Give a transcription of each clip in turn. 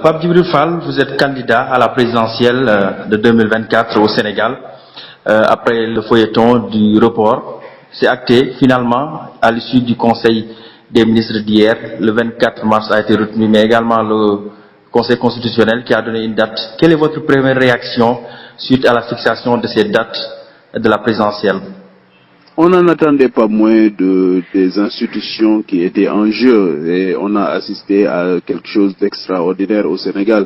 Pape Djibril Fall, vous êtes candidat à la présidentielle de 2024 au Sénégal. Après le feuilleton du report, c'est acté finalement à l'issue du Conseil des ministres d'hier. Le 24 mars a été retenu, mais également le Conseil constitutionnel qui a donné une date. Quelle est votre première réaction suite à la fixation de ces dates de la présidentielle? On n'en attendait pas moins des institutions qui étaient en jeu et on a assisté à quelque chose d'extraordinaire au Sénégal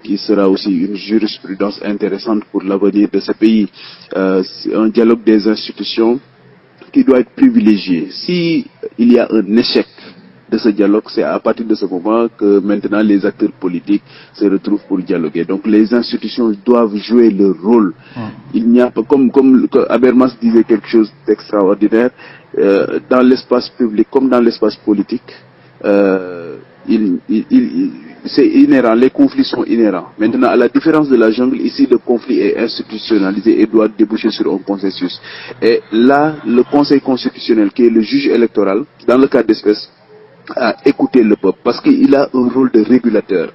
qui sera aussi une jurisprudence intéressante pour l'avenir de ce pays. C'est un dialogue des institutions qui doit être privilégié. Si il y a un échec de ce dialogue, c'est à partir de ce moment que maintenant les acteurs politiques se retrouvent pour dialoguer. Donc les institutions doivent jouer leur rôle. Il n'y a pas, comme Habermas disait quelque chose d'extraordinaire, dans l'espace public comme dans l'espace politique, c'est inhérent, les conflits sont inhérents. Maintenant, à la différence de la jungle, ici le conflit est institutionnalisé et doit déboucher sur un consensus. Et là, le Conseil constitutionnel, qui est le juge électoral, dans le cas d'espèce, à écouter le peuple parce qu'il a un rôle de régulateur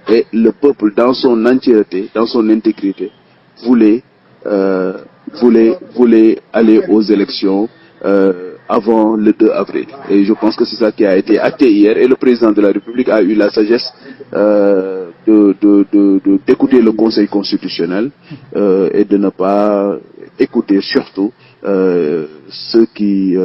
et le peuple dans son entièreté, dans son intégrité voulait aller aux élections avant le 2 avril et je pense que c'est ça qui a été acté hier et le président de la République a eu la sagesse d'écouter le Conseil constitutionnel et de ne pas écouter surtout ceux qui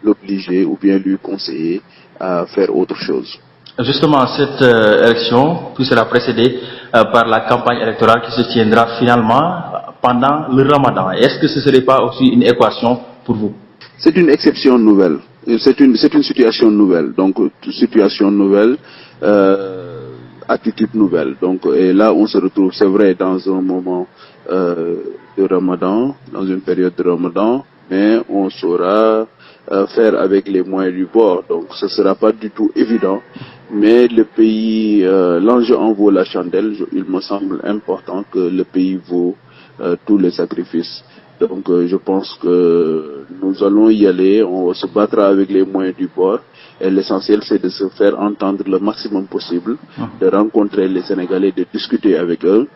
l'obliger ou bien lui conseiller à faire autre chose. Justement, cette élection puis sera précédée par la campagne électorale qui se tiendra finalement pendant le Ramadan. Est-ce que ce ne serait pas aussi une équation pour vous? C'est une exception nouvelle. C'est une situation nouvelle. Donc, situation nouvelle, attitude nouvelle. Donc, et là, on se retrouve, c'est vrai, dans un moment de Ramadan, dans une période de Ramadan, mais on saura faire avec les moyens du bord. Donc ce ne sera pas du tout évident, mais le pays, l'enjeu en vaut la chandelle. Il me semble important que le pays vaut tous les sacrifices. Donc je pense que nous allons y aller, on se battra avec les moyens du bord et l'essentiel c'est de se faire entendre le maximum possible, de rencontrer les Sénégalais, de discuter avec eux.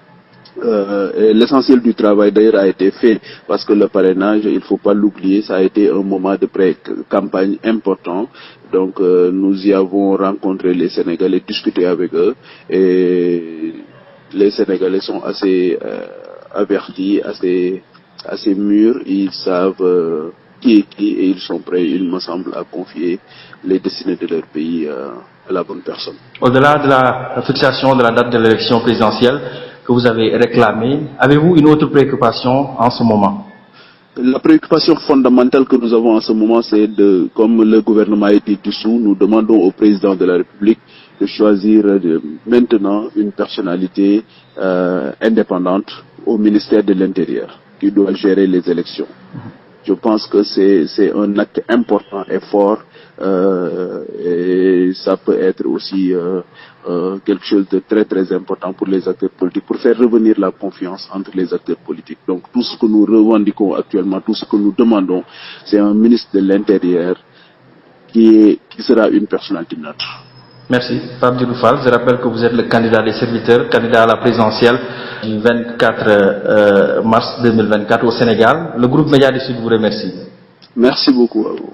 L'essentiel du travail d'ailleurs a été fait parce que le parrainage, il ne faut pas l'oublier, ça a été un moment de pré-campagne important. Donc nous y avons rencontré les Sénégalais, discuté avec eux et les Sénégalais sont assez avertis, assez mûrs, ils savent qui est qui et ils sont prêts, il me semble, à confier les destinées de leur pays à la bonne personne. Au-delà de la fixation de la date de l'élection présidentielle que vous avez réclamée, avez-vous une autre préoccupation en ce moment? La préoccupation fondamentale que nous avons en ce moment, c'est comme le gouvernement a été dissous, nous demandons au président de la République de choisir maintenant une personnalité indépendante au ministère de l'Intérieur qui doit gérer les élections. Je pense que c'est un acte important et fort et ça peut être aussi quelque chose de très très important pour les acteurs politiques, pour faire revenir la confiance entre les acteurs politiques. Donc tout ce que nous revendiquons actuellement, tout ce que nous demandons, c'est un ministre de l'Intérieur qui sera une personnalité neutre. Merci. Pape Djibril Fall, je rappelle que vous êtes le candidat des serviteurs, candidat à la présidentielle du 24 mars 2024 au Sénégal. Le groupe Média du Sud vous remercie. Merci beaucoup à vous.